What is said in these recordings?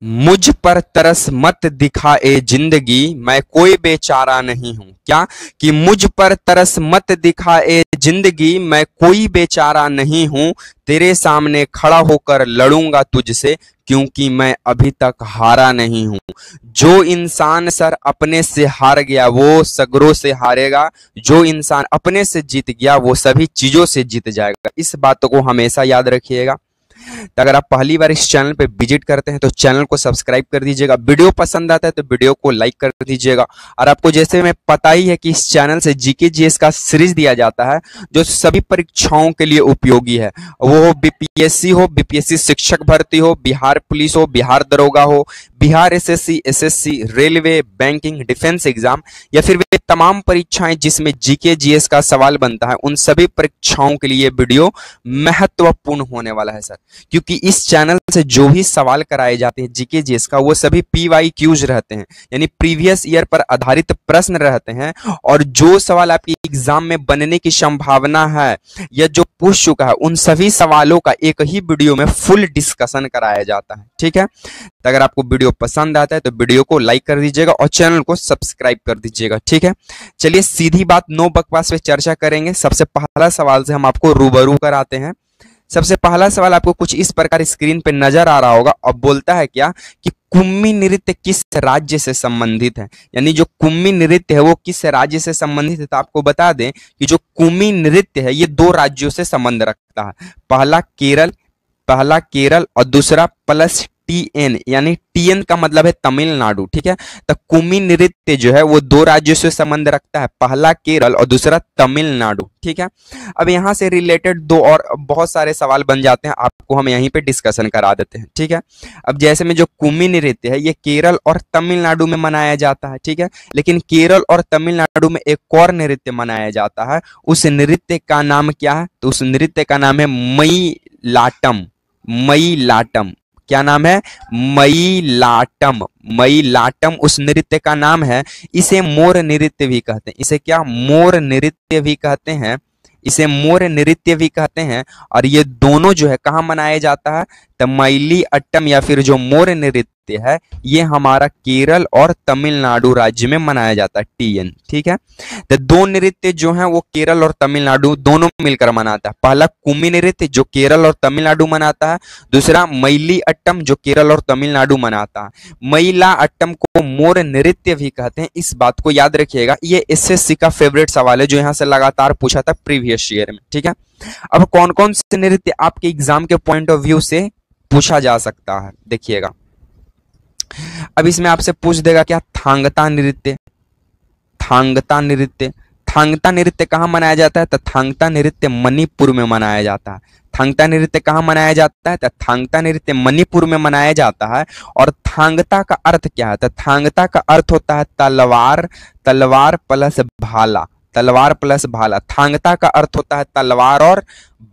मुझ पर तरस मत दिखाए जिंदगी, मैं कोई बेचारा नहीं हूं। क्या कि मुझ पर तरस मत दिखाए जिंदगी, मैं कोई बेचारा नहीं हूं। तेरे सामने खड़ा होकर लड़ूंगा तुझसे, क्योंकि मैं अभी तक हारा नहीं हूं। जो इंसान सर अपने से हार गया वो सगरों से हारेगा, जो इंसान अपने से जीत गया वो सभी चीजों से जीत जाएगा। इस बात को हमेशा याद रखिएगा। तो अगर आप पहली बार इस चैनल पे विजिट करते हैं तो चैनल को सब्सक्राइब कर दीजिएगा। वीडियो पसंद आता है तो वीडियो को लाइक कर दीजिएगा। और आपको जैसे में पता ही है कि इस चैनल से जीके जीएस का सीरीज दिया जाता है जो सभी परीक्षाओं के लिए उपयोगी है। वो हो बीपीएससी हो, बीपीएससी शिक्षक भर्ती हो, बिहार पुलिस हो, बिहार दरोगा हो, Bihar SSC, SSC, railway, banking, defence exam, या फिर वे तमाम परीक्षाएं जिसमें जीके जीएस का सवाल बनता है, उन सभी परीक्षाओं के लिए वीडियो महत्वपूर्ण होने वाला है सर। क्योंकि इस चैनल से जो भी सवाल कराए जाते हैं जीके जीएस का वो सभी पीवाईक्यूज रहते हैं, यानी प्रीवियस ईयर पर आधारित प्रश्न रहते हैं। और जो सवाल आपकी एग्जाम में बनने की संभावना है या जो पूछ चुका है, उन सभी सवालों का एक ही वीडियो में फुल डिस्कशन कराया जाता है। ठीक है, तो अगर आपको वीडियो पसंद आता है तो वीडियो को लाइक कर दीजिएगा और चैनल को सब्सक्राइब कर दीजिएगा। ठीक है, चलिए सीधी बात, नो बकवास पे चर्चा करेंगे। सबसे पहला सवाल से हम आपको रूबरू कराते हैं। सबसे पहला सवाल आपको कुछ इस प्रकार स्क्रीन पे नजर आ रहा होगा। अब बोलता है क्या कि कुम्मी नृत्य किस राज्य से संबंधित है, यानी जो कुम्मी नृत्य है वो किस राज्य से संबंधित है। तो आपको बता दें कि जो कुम्मी नृत्य है ये दो राज्यों से संबंध रखता है। पहला केरल और दूसरा प्लस टीएन, यानी टीएन का मतलब है तमिलनाडु। ठीक है, तो कुम्मी नृत्य जो है वो दो राज्यों से संबंध रखता है, पहला केरल और दूसरा तमिलनाडु। ठीक है, अब यहाँ से रिलेटेड दो और बहुत सारे सवाल बन जाते हैं, आपको हम यहीं पे डिस्कशन करा देते हैं। ठीक है, अब जैसे में जो कुम्मी नृत्य है ये केरल और तमिलनाडु में मनाया जाता है। ठीक है, लेकिन केरल और तमिलनाडु में एक और नृत्य मनाया जाता है। उस नृत्य का नाम क्या है? तो उस नृत्य का नाम है मयिलाटम। मयिलाटम, क्या नाम है? मयिलाटम। मयिलाटम उस नृत्य का नाम है। इसे मोर नृत्य भी कहते हैं। इसे क्या? मोर नृत्य भी कहते हैं। इसे मोर नृत्य भी कहते हैं। और ये दोनों जो है कहाँ मनाया जाता है? तो मयिली अट्टम या फिर जो मोर नृत्य है ये हमारा केरल और तमिलनाडु राज्य में मनाया जाता है, टीएन। ठीक है, तो दो नृत्य जो हैं वो केरल और तमिलनाडु दोनों मिलकर मनाता है। पहला कुम्मी नृत्य जो केरल और तमिलनाडु मनाता है, दूसरा मयिली अट्टम जो केरल और तमिलनाडु मनाता है। मयिला अट्टम को मोर नृत्य भी कहते हैं, इस बात को याद रखिएगा। ये एसएससी का फेवरेट सवाल है जो यहाँ से लगातार पूछा था प्रीवियस ईयर में। ठीक है, अब कौन कौन से नृत्य आपके एग्जाम के पॉइंट ऑफ व्यू से पूछा जा सकता है, देखिएगा। अब इसमें आपसे पूछ देगा क्या? थांगता नृत्य। थांगता नृत्य, थांगता नृत्य कहाँ मनाया जाता है? तो थांगता नृत्य मणिपुर में मनाया जाता है। थांगता नृत्य कहाँ मनाया जाता है? तो थांगता नृत्य मणिपुर में मनाया जाता है। और थांगता का अर्थ क्या है? तो थांगता का अर्थ होता है तलवार, तलवार प्लस भाला। तलवार प्लस भाला, थांगता का अर्थ होता है तलवार और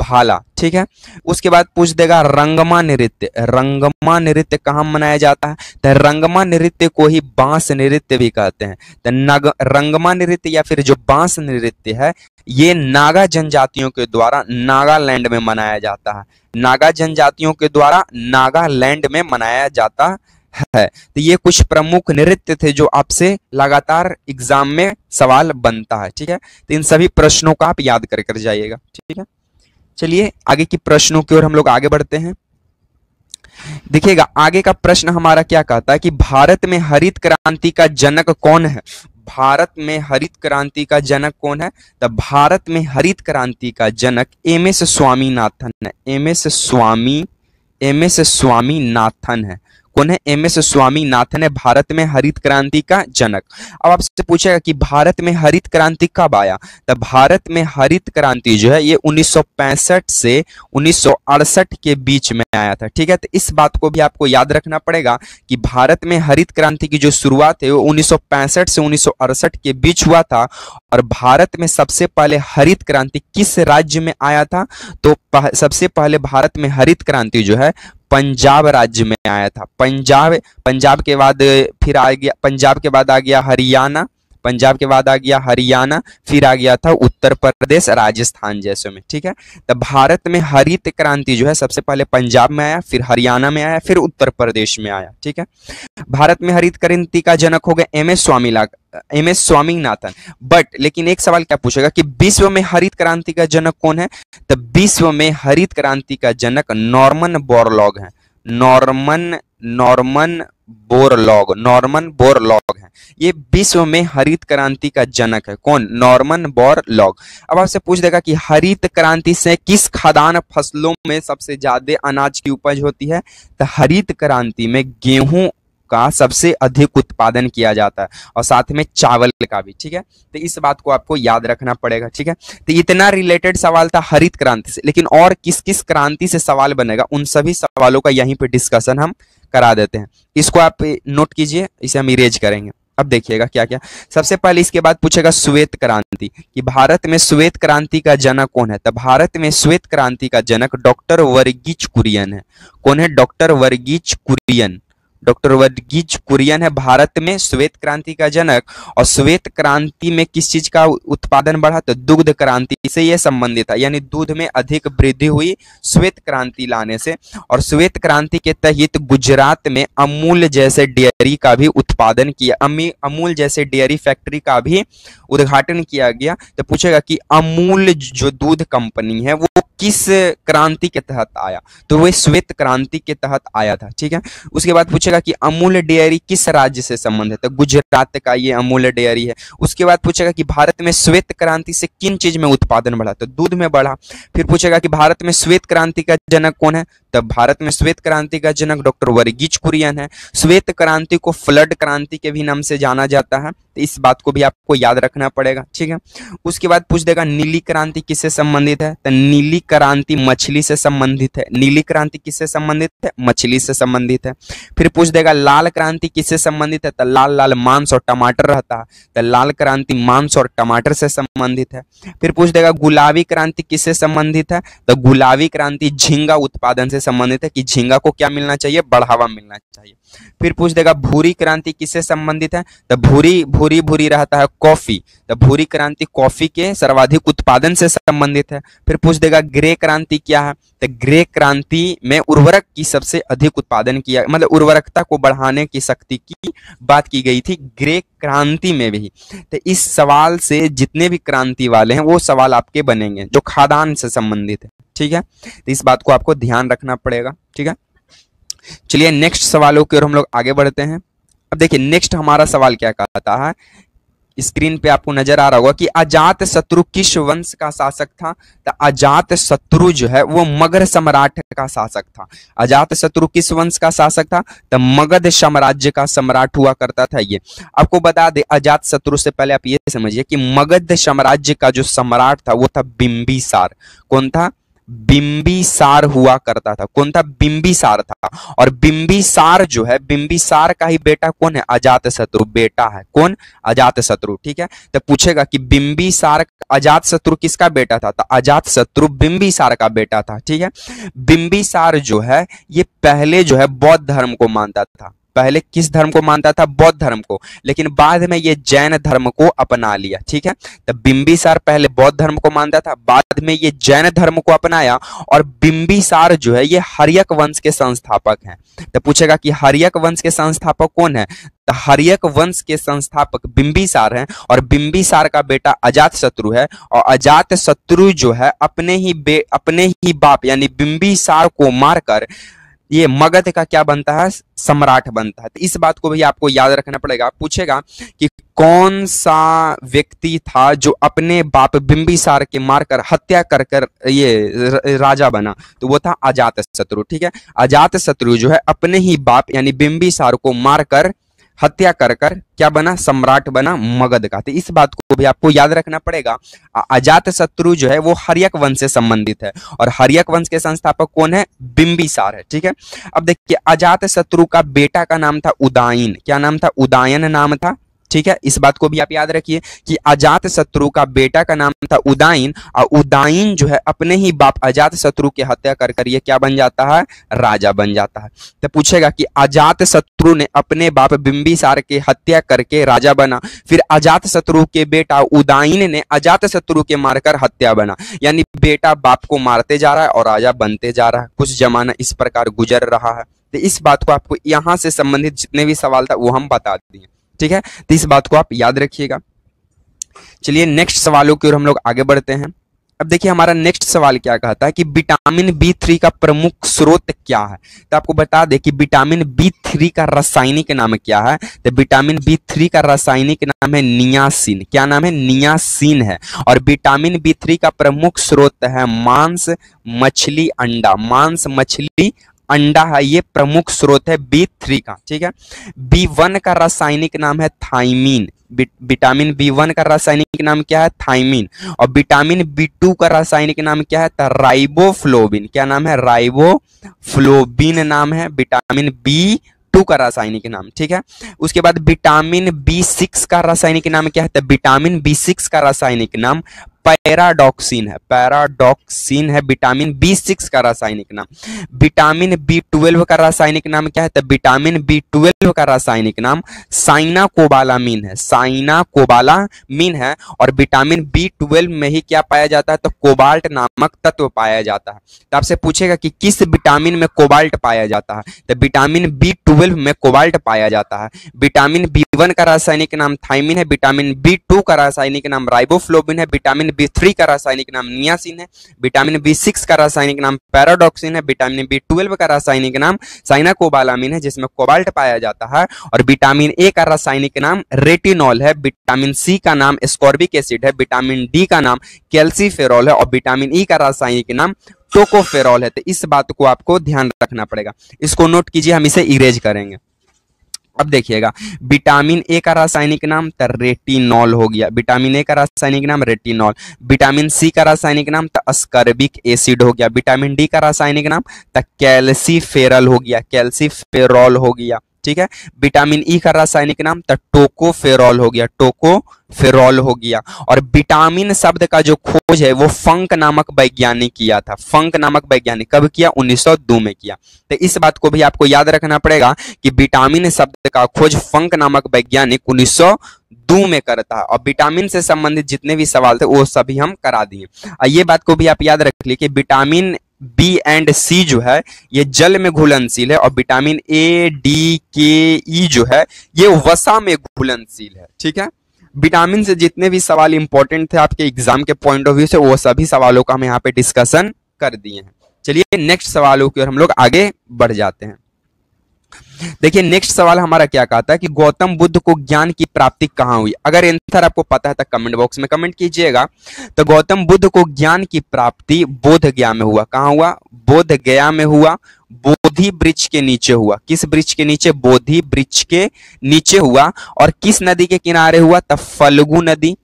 भाला। ठीक है, उसके बाद पूछ देगा रंगमा नृत्य। रंगमा नृत्य कहाँ मनाया जाता है? तो रंगमा नृत्य को ही बांस नृत्य भी कहते हैं। तो रंगमा नृत्य या फिर जो बांस नृत्य है ये नागा जनजातियों के द्वारा नागालैंड में मनाया जाता है। नागा जनजातियों के द्वारा नागालैंड में मनाया जाता है। तो ये कुछ प्रमुख नृत्य थे जो आपसे लगातार एग्जाम में सवाल बनता है। ठीक है, तो इन सभी प्रश्नों को आप याद कर जाइएगा। ठीक है, चलिए आगे की प्रश्नों की ओर हम लोग आगे बढ़ते हैं। देखिएगा आगे का प्रश्न हमारा क्या कहता है कि भारत में हरित क्रांति का जनक कौन है? भारत में हरित क्रांति का जनक कौन है? तो भारत में हरित क्रांति का जनक एमएस स्वामीनाथन है। एमएस स्वामीनाथन है। कौन है? एमएस स्वामीनाथन है भारत में हरित क्रांति का जनक। अब आपसे पूछेगा कि भारत में हरित क्रांति कब आया? तो भारत में हरित क्रांति जो है ये 1965 से 1968 के बीच में आया था। ठीक है, तो इस बात को भी आपको याद रखना पड़ेगा कि भारत में हरित क्रांति की जो शुरुआत है वो 1965 से 1968 के बीच हुआ था। और भारत में सबसे पहले हरित क्रांति किस राज्य में आया था? तो सबसे पहले भारत में हरित क्रांति जो है पंजाब राज्य में आया था। पंजाब के बाद फिर आ गया, पंजाब के बाद आ गया हरियाणा, पंजाब के बाद आ गया हरियाणा, फिर आ गया था उत्तर प्रदेश, राजस्थान जैसे में, ठीक है। तो भारत में हरित क्रांति जो है सबसे पहले पंजाब में आया, फिर हरियाणा में आया, फिर उत्तर प्रदेश में आया, ठीक है। भारत में हरित क्रांति का जनक हो गए एम एस स्वामीनाथन। बट लेकिन एक सवाल क्या पूछेगा कि विश्व में हरित क्रांति का जनक कौन है? तो विश्व में हरित क्रांति का जनक नॉर्मन बोरलॉग है। नॉर्मन बोरलॉग है। ये विश्व में हरित क्रांति का जनक है। कौन? Norman Borlaug. अब आपसे पूछ देगा कि हरित क्रांति से किस खाद्यान्न फसलों में सबसे ज्यादा अनाज की उपज होती है? तो हरित क्रांति में गेहूं का सबसे अधिक उत्पादन किया जाता है और साथ में चावल का भी, ठीक है। तो इस बात को आपको याद रखना पड़ेगा, ठीक है। तो इतना रिलेटेड सवाल था हरित क्रांति से, लेकिन और किस किस क्रांति से सवाल बनेगा उन सभी सवालों का यहीं पे डिस्कशन हम करा देते हैं। इसको आप नोट कीजिए, इसे हम इरेज करेंगे। अब देखिएगा क्या क्या। सबसे पहले इसके बाद पूछेगा श्वेत क्रांति, कि भारत में श्वेत क्रांति का जनक कौन है? तो भारत में श्वेत क्रांति का जनक डॉक्टर वर्गीज कुरियन है। कौन है? डॉक्टर वर्गीज कुरियन है भारत में श्वेत क्रांति का जनक। और श्वेत क्रांति में किस चीज का उत्पादन बढ़ा? तो दुग्ध क्रांति से यह संबंधित है, यानी दूध में अधिक वृद्धि हुई श्वेत क्रांति लाने से। और श्वेत क्रांति के तहत गुजरात में अमूल जैसे डेयरी का भी उत्पादन किया, अमूल जैसे डेयरी फैक्ट्री का भी उद्घाटन किया गया। तो पूछेगा कि अमूल जो दूध कंपनी है वो किस क्रांति के तहत आया? तो वह श्वेत क्रांति के तहत आया था, ठीक है। उसके बाद पूछेगा कि अमूल डेयरी किस राज्य से संबंधित है? गुजरात का ये अमूल डेयरी है। उसके बाद पूछेगा कि भारत में श्वेत क्रांति से किन चीज में उत्पादन बढ़ा? तो दूध में बढ़ा। फिर पूछेगा कि भारत में श्वेत क्रांति का जनक कौन है? तब भारत में श्वेत क्रांति का जनक डॉक्टर वर्गीज कुरियन है। श्वेत क्रांति को फ्लड क्रांति के भी नाम से जाना जाता है, तो इस बात को भी आपको याद रखना पड़ेगा, ठीक है। उसके बाद पूछ देगा नीली क्रांति किससे संबंधित है? तो नीली क्रांति मछली से संबंधित है। नीली क्रांति किससे संबंधित है? मछली से संबंधित है। फिर पूछ देगा लाल क्रांति किससे संबंधित है? तो लाल मांस और टमाटर रहता है, तो लाल क्रांति मांस और टमाटर से संबंधित है। फिर पूछ देगा गुलाबी क्रांति किससे संबंधित है? तो गुलाबी क्रांति झींगा उत्पादन से संबंधित है, कि झींगा को क्या मिलना चाहिए? बढ़ावा मिलना चाहिए। फिर पूछ देगा भूरी क्रांति किससे संबंधित है? तो भूरी रहता है कॉफी, तो भूरी क्रांति कॉफी के सर्वाधिक उत्पादन से संबंधित है। फिर पूछ देगा ग्रे क्रांति क्या है? तो ग्रे क्रांति में उर्वरक की सबसे अधिक उत्पादन किया, मतलब उर्वरकता को बढ़ाने की शक्ति की बात की गई थी ग्रे क्रांति में भी। तो इस सवाल से जितने भी क्रांति वाले हैं वो सवाल आपके बनेंगे जो खाद्यान्न से संबंधित है, ठीक है। तो इस बात को आपको ध्यान रखना पड़ेगा, ठीक है। चलिए नेक्स्ट सवालों की ओर हम लोग आगे बढ़ते हैं। अब देखिए नेक्स्ट हमारा सवाल क्या कहता है, स्क्रीन पे आपको नजर आ रहा होगा कि अजात शत्रु किस वंश का शासक था? तो अजात शत्रु जो है वो मगध सम्राट का शासक था। अजात शत्रु किस वंश का शासक था? तो मगध साम्राज्य का सम्राट हुआ करता था। ये आपको बता दे, अजात शत्रु से पहले आप ये समझिए कि मगध साम्राज्य का जो सम्राट था वो था बिंबिसार। कौन था? बिंबिसार हुआ करता था। कौन था? बिंबिसार था। और बिंबिसार जो है, बिंबिसार का ही बेटा कौन है? अजात शत्रु बेटा है। कौन? अजात शत्रु, ठीक है। तो पूछेगा कि बिंबिसार अजात शत्रु किसका बेटा था? तो अजात शत्रु बिंबिसार का बेटा था, ठीक है। बिंबिसार जो है ये पहले जो है बौद्ध धर्म को मानता था। पहले किस धर्म को मानता था? बौद्ध धर्म को, लेकिन बाद में ये जैन धर्म को अपना लिया, ठीक है। तो बिंबिसार पहले बौद्ध धर्म को मानता था, बाद में ये जैन धर्म को अपनाया। और बिंबिसार जो है ये हर्यक वंश के संस्थापक हैं। तो पूछेगा कि हर्यक वंश के संस्थापक कौन है? तो हर्यक वंश के संस्थापक बिंबिसार हैं, और बिंबिसार का बेटा अजात शत्रु है। और अजात शत्रु जो है अपने ही बाप यानी बिंबिसार को मारकर ये मगध का क्या बनता है? सम्राट बनता है। तो इस बात को भी आपको याद रखना पड़ेगा। पूछेगा कि कौन सा व्यक्ति था जो अपने बाप बिंबिसार के मारकर हत्या कर ये राजा बना? तो वो था अजात शत्रु, ठीक है। अजात शत्रु जो है अपने ही बाप यानी बिंबिसार को मारकर हत्या कर क्या बना? सम्राट बना मगध का। तो इस बात को भी आपको याद रखना पड़ेगा। अजात शत्रु जो है वो हर्यक वंश से संबंधित है, और हर्यक वंश के संस्थापक कौन है? बिंबिसार है, ठीक है। अब देखिए अजात शत्रु का बेटा का नाम था उदायन। क्या नाम था? उदायन नाम था, ठीक है, इस बात को भी आप याद रखिए कि अजात शत्रु का बेटा का नाम था उदाइन, और उदाइन जो है अपने ही बाप अजात शत्रु की हत्या कर कर ये क्या बन जाता है, राजा बन जाता है। तो पूछेगा कि अजात शत्रु ने अपने बाप बिंबिसार की हत्या करके राजा बना, फिर अजात शत्रु के बेटा उदाइन ने अजात शत्रु के मारकर हत्या बना, यानी बेटा बाप को मारते जा रहा है और राजा बनते जा रहा है। कुछ जमाना इस प्रकार गुजर रहा है। तो इस बात को आपको यहां से संबंधित जितने भी सवाल था वो हम बता दिए, ठीक है। तो इस बात को आप याद रखिएगा। चलिए नेक्स्ट सवालों की ओर हम लोग आगे बढ़ते हैं। अब देखिए हमारा नेक्स्ट सवाल क्या कहता है कि विटामिन B3 का प्रमुख स्रोत क्या है। तो आपको बता दें कि विटामिन B3 का रासायनिक नाम क्या है। तो विटामिन B3 का रासायनिक नाम है नियासिन। क्या नाम है, नियासिन है। और विटामिन B3 का प्रमुख स्रोत है मांस, मछली, अंडा। मांस, मछली, अंडा है ये प्रमुख स्रोत है B3 का, ठीक है। B1 का रासायनिक नाम है थायमीन। विटामिन B1 का रासायनिक नाम क्या है, थायमीन। और विटामिन B2 का रासायनिक नाम क्या है, राइबोफ्लोबिन। क्या नाम है, राइबोफ्लोबिन नाम है विटामिन B2 का रासायनिक नाम, ठीक है। उसके बाद विटामिन B6 का रासायनिक नाम क्या है, तो विटामिन B6 का रासायनिक नाम पैराडॉक्सिन है। पैराडॉक्सिन है विटामिन B6 का रासायनिक नाम। विटामिन B12 का रासायनिक नाम क्या है, तो विटामिन B12 का रासायनिक नाम साइनाकोबालामीन है। साइनाकोबालामीन है। और विटामिन B12 में ही क्या पाया जाता है, तो कोबाल्ट नामक तत्व पाया जाता है। तो आपसे पूछेगा कि किस विटामिन में कोबाल्ट पाया जाता है, तो विटामिन B12 में कोबाल्ट पाया जाता है। विटामिन B1 का रासायनिक नाम थायमीन है। विटामिन B2 का रासायनिक नाम राइबोफ्लोबिन है। विटामिन B3 का रासायनिक नाम नियासिन है। विटामिन B6 का रासायनिक नाम पैराडॉक्सिन है। विटामिन B12 का रासायनिक नाम साइनाकोबालामीन है जिसमें कोबाल्ट पाया जाता है। और विटामिन A का रासायनिक नाम रेटिनॉल है। विटामिन C का नाम एस्कॉर्बिक एसिड है। विटामिन D का नाम कैल्सीफेरॉल है। और विटामिन E का रासायनिक नाम टोकोफेरॉल है। तो इस बात को आपको ध्यान रखना पड़ेगा, इसको नोट कीजिए, हम इसे इरेज करेंगे। अब देखिएगा विटामिन ए का रासायनिक नाम रेटिनॉल हो गया। विटामिन ए का रासायनिक नाम रेटिनॉल। विटामिन सी का रासायनिक नाम अस्कॉर्बिक एसिड हो गया। विटामिन डी का रासायनिक नाम कैल्सीफेरल हो गया, कैल्सीफेरॉल हो गया, ठीक है। विटामिन ई का रासायनिक नाम टोकोफेरॉल हो गया, टोकोफेरॉल हो गया। और विटामिन शब्द का जो खोज है वो फंक नामक वैज्ञानिक किया था। फंक नामक वैज्ञानिक कब किया, 1902 में किया। तो इस बात को भी आपको याद रखना पड़ेगा कि विटामिन शब्द का खोज फंक नामक वैज्ञानिक 1902 में करता है। और विटामिन से संबंधित जितने भी सवाल थे वो सभी हम करा दिए। ये बात को भी आप याद रख लीजिए कि विटामिन B एंड C जो है ये जल में घुलनशील है। और vitamin A, D, K, E जो है ये वसा में घुलनशील है, ठीक है। विटामिन से जितने भी सवाल इंपॉर्टेंट थे आपके एग्जाम के पॉइंट ऑफ व्यू से वो सभी सवालों का हम यहाँ पे डिस्कशन कर दिए हैं। चलिए नेक्स्ट सवालों की ओर हम लोग आगे बढ़ जाते हैं। देखिए नेक्स्ट सवाल हमारा क्या कहता है कि गौतम बुद्ध को ज्ञान की प्राप्ति कहाँ हुई। अगर आंसर आपको पता है तो कमेंट बॉक्स में कमेंट कीजिएगा। तो गौतम बुद्ध को ज्ञान की प्राप्ति बोध गया में हुआ। कहाँ हुआ, बोध गया में हुआ। बोधि वृक्ष के नीचे हुआ। किस वृक्ष के नीचे, बोधि वृक्ष के नीचे हुआ। और किस नदी के किनारे हुआ, तब फल्गु नदी।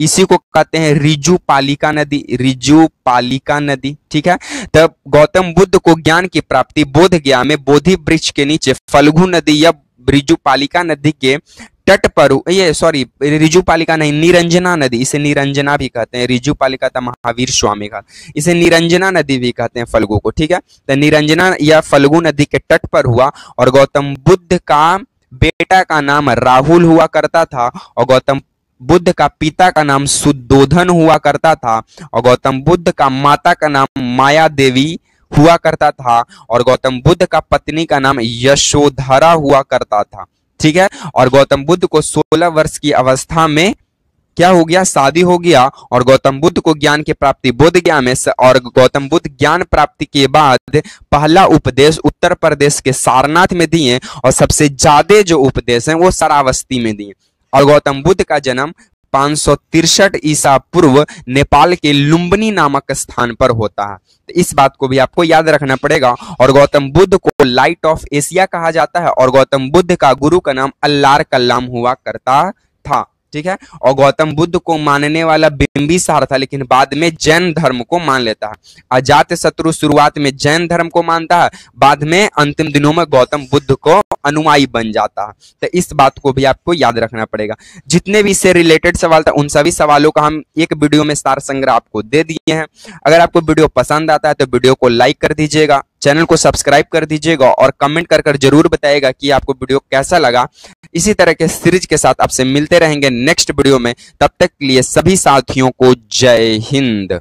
इसी को कहते हैं ऋजुपालिका नदी, ऋजुपालिका नदी, ठीक है। तब गौतम बुद्ध को ज्ञान की प्राप्ति बोध गया में बोधि वृक्ष के नीचे फल्गु नदी या ऋजुपालिका नदी के तट पर, ये सॉरी ऋजुपालिका नहीं, निरंजना नदी, इसे निरंजना भी कहते हैं। ऋजुपालिका था महावीर स्वामी का, इसे निरंजना नदी भी कहते हैं फल्गु को, ठीक है। तो निरंजना या फल्गु नदी के तट पर हुआ। और गौतम बुद्ध का बेटा का नाम राहुल हुआ करता था। और गौतम बुद्ध का पिता का नाम सुद्धोधन हुआ करता था। और गौतम बुद्ध का माता का नाम माया देवी हुआ करता था। और गौतम बुद्ध का पत्नी का नाम यशोधरा हुआ करता था, ठीक है। और गौतम बुद्ध को 16 वर्ष की अवस्था में क्या हो गया, शादी हो गया। और गौतम बुद्ध को ज्ञान की प्राप्ति बोध गया में, और गौतम बुद्ध ज्ञान प्राप्ति के बाद पहला उपदेश उत्तर प्रदेश के सारनाथ में दिए। और सबसे ज्यादा जो उपदेश हैं वो श्रावस्ती में दिए। और गौतम बुद्ध का जन्म 563 ईसा पूर्व नेपाल के लुम्बिनी नामक स्थान पर होता है। तो इस बात को भी आपको याद रखना पड़ेगा। और गौतम बुद्ध को लाइट ऑफ एशिया कहा जाता है। और गौतम बुद्ध का गुरु का नाम अल्लार कल्लाम हुआ करता था। ठीक है। और गौतम बुद्ध को मानने वाला बिंबिसार था, लेकिन बाद में जैन धर्म को मान लेता है। अजातशत्रु शुरुआत में जैन धर्म को मानता है, बाद में अंतिम दिनों में गौतम बुद्ध को अनुयायी बन जाता है। तो इस बात को भी आपको याद रखना पड़ेगा। जितने भी इससे रिलेटेड सवाल था उन सभी सवालों का हम एक वीडियो में सार संग्रह आपको दे दिए हैं। अगर आपको वीडियो पसंद आता है तो वीडियो को लाइक कर दीजिएगा, चैनल को सब्सक्राइब कर दीजिएगा और कमेंट कर जरूर बताइएगा कि आपको वीडियो कैसा लगा। इसी तरह के सीरीज के साथ आपसे मिलते रहेंगे नेक्स्ट वीडियो में। तब तक के लिए सभी साथियों को जय हिंद।